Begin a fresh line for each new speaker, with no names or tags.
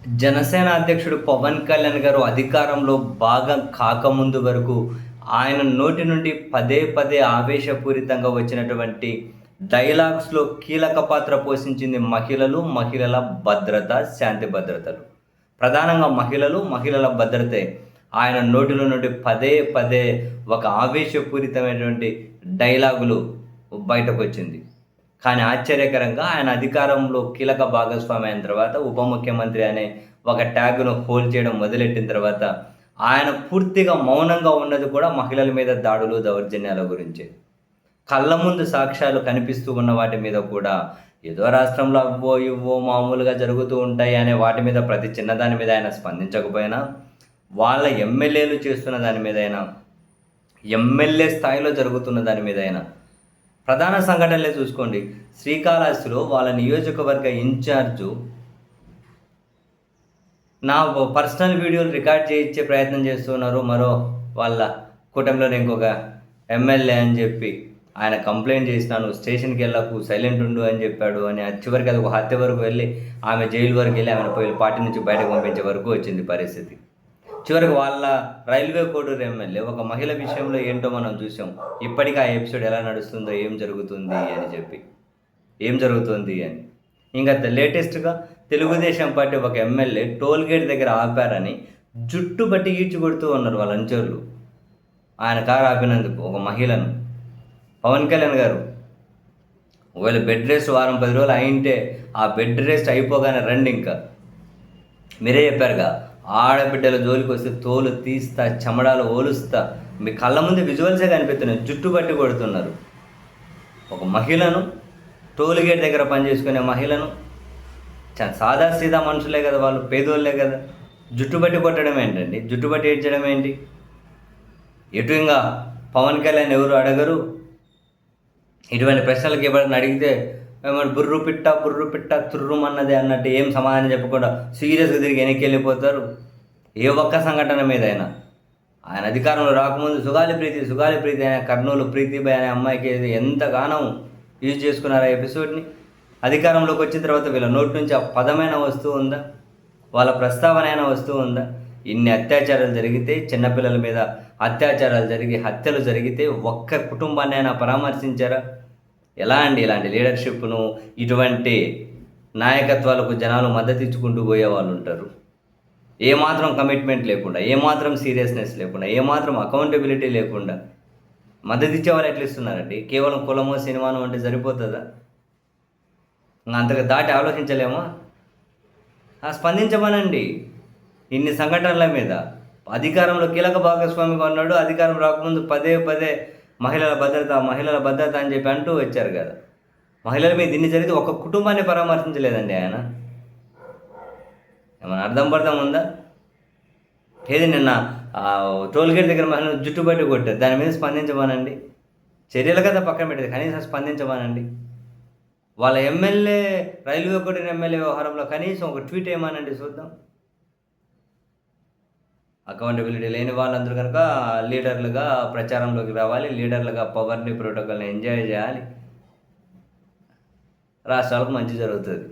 జనసేన అధ్యక్షుడు పవన్ కళ్యాణ్ గారు అధికారంలో భాగం కాకముందు వరకు ఆయన నోటి నుండి పదే పదే ఆవేశపూరితంగా వచ్చినటువంటి డైలాగ్స్లో కీలక పాత్ర పోషించింది మహిళలు, మహిళల భద్రత, శాంతి భద్రతలు. ప్రధానంగా మహిళల భద్రతే ఆయన నోటిలో నుండి పదే పదే ఒక ఆవేశపూరితమైనటువంటి డైలాగులు బయటకొచ్చింది. కానీ ఆశ్చర్యకరంగా ఆయన అధికారంలో కీలక భాగస్వామి అయిన తర్వాత ఉప ముఖ్యమంత్రి అనే ఒక ట్యాగ్‌ను హోల్డ్ చేయడం మొదలెట్టిన తర్వాత ఆయన పూర్తిగా మౌనంగా ఉన్నది కూడా మహిళల మీద దాడులు, దౌర్జన్యాల గురించే. కళ్ళ ముందు సాక్ష్యాలు కనిపిస్తూ ఉన్న వాటి మీద కూడా ఏదో రాష్ట్రంలో అవ్వో, ఇవ్వో మామూలుగా జరుగుతూ ఉంటాయి అనే వాటి మీద ప్రతి చిన్నదాని మీద ఆయన స్పందించకపోయినా, వాళ్ళ ఎమ్మెల్యేలు చేస్తున్న దాని మీదైనా, ఎమ్మెల్యే స్థాయిలో జరుగుతున్న దాని మీదైనా ప్రధాన సంఘటనలే చూసుకోండి. శ్రీకాళహస్తిలో వాళ్ళ నియోజకవర్గ ఇన్ఛార్జు నా పర్సనల్ వీడియోలు రికార్డ్ చేయించే ప్రయత్నం చేస్తున్నారు. మరో వాళ్ళ కూటమిలోనే ఇంకొక ఎమ్మెల్యే అని చెప్పి ఆయన కంప్లైంట్ చేసినాను, స్టేషన్కి వెళ్ళకు, సైలెంట్ ఉండు అని చెప్పాడు అని చివరికి అది ఒక హత్య వరకు వెళ్ళి ఆమె జైలు వరకు వెళ్ళి ఆమెను పోయి పార్టీ నుంచి బయటకు పంపించే వరకు వచ్చింది పరిస్థితి. చివరికి వాళ్ళ రైల్వే కోడూరు ఎమ్మెల్యే ఒక మహిళ విషయంలో ఏంటో మనం చూసాం. ఇప్పటికీ ఆ ఎపిసోడ్ ఎలా నడుస్తుందో, ఏం జరుగుతుంది అని. ఇంకా లేటెస్ట్గా తెలుగుదేశం పార్టీ ఒక ఎమ్మెల్యే టోల్ గేట్ దగ్గర ఆపారని జుట్టు బట్టి ఈడ్చి కొడుతూ ఉన్నారు వాళ్ళ అనుచరులు. ఆయన కారు ఆపినందుకు ఒక మహిళను. పవన్ కళ్యాణ్ గారు ఒకవేళ బెడ్ రెస్ట్ వారం 10 రోజులు అయింటే ఆ బెడ్ రెస్ట్ అయిపోగానే రండి, ఇంకా మీరే చెప్పారుగా, ఆడబిడ్డల జోలికి వస్తే తోలు తీస్తా, చెమడాలు ఓలుస్తా. మీ కళ్ళ ముందు విజువల్సే కనిపిస్తున్నాయి. జుట్టు పట్టి కొడుతున్నారు ఒక మహిళను, టోల్గేట్ దగ్గర పనిచేసుకునే మహిళను. సాదా సీదా మనుషులే కదా వాళ్ళు, పేదోళ్ళే కదా. జుట్టు పట్టి కొట్టడం ఏంటండి? జుట్టు పట్టి ఏడ్చడం ఏంటి? ఎటు ఇంకా పవన్ కళ్యాణ్ ఎవరు అడగరు. ఇటువంటి ప్రశ్నలకు ఎవరైనా అడిగితే ఏమన్నా బుర్రు పిట్ట తుర్రుమన్నదే అన్నట్టు ఏం సమాధానం చెప్పకుండా సీరియస్గా తిరిగి వెనక్కి వెళ్ళిపోతారు. ఏ ఒక్క సంఘటన మీదైనా ఆయన అధికారంలో రాకముందు సుగాలి ప్రీతి అయిన కర్నూలు ప్రీతిబాయ్ అనే అమ్మాయికి ఎంతగానో యూజ్ చేసుకున్నారు ఆ ఎపిసోడ్ని. అధికారంలోకి వచ్చిన తర్వాత వీళ్ళ నోటి నుంచి ఆ పదమైన వస్తువు ఉందా? వాళ్ళ ప్రస్తావన అయినా వస్తువు ఉందా? ఇన్ని అత్యాచారాలు జరిగితే, చిన్నపిల్లల మీద అత్యాచారాలు జరిగి హత్యలు జరిగితే ఒక్క కుటుంబాన్ని అయినా పరామర్శించారా? ఎలా అండి ఇలాంటి లీడర్షిప్ను, ఇటువంటి నాయకత్వాలకు జనాలు మద్దతు ఇచ్చుకుంటూ పోయే వాళ్ళు ఉంటారు. ఏమాత్రం కమిట్మెంట్ లేకుండా, ఏమాత్రం సీరియస్నెస్ లేకుండా, ఏమాత్రం అకౌంటబిలిటీ లేకుండా మద్దతు ఇచ్చే వాళ్ళు ఎట్లా ఇస్తున్నారండి? కేవలం కులమో సినిమానో అంటే సరిపోతుందా? అంతగా దాటి ఆలోచించలేమా? స్పందించమనండి ఇన్ని సంఘటనల మీద. అధికారంలో కీలక భాగస్వామిగా ఉన్నాడు. అధికారం రాకముందు పదే పదే మహిళల భద్రత అని చెప్పి అంటూ వచ్చారు కదా. మహిళల మీద ఇన్ని జరిగితే ఒక కుటుంబాన్ని పరామర్శించలేదండి ఆయన. ఏమైనా అర్థం ఉందా? ఏది నిన్న టోల్గేట్ దగ్గర మహిళను జుట్టుబట్టి కొట్టారు, దాని మీద స్పందించమనండి. చర్యలు కదా పక్కన పెట్టేది, కనీసం స్పందించమనండి. వాళ్ళ ఎమ్మెల్యే, రైల్వే కోడూరు ఎమ్మెల్యే వ్యవహారంలో కనీసం ఒక ట్వీట్ ఏమనండి చూద్దాం. అకౌంటబిలిటీ లేని వాళ్ళందరూ కనుక లీడర్లుగా ప్రచారంలోకి రావాలి, లీడర్లుగా పవర్ని, ప్రోటోకాల్ని ఎంజాయ్ చేయాలి. రాష్ట్రాలకు మంచి జరుగుతుంది.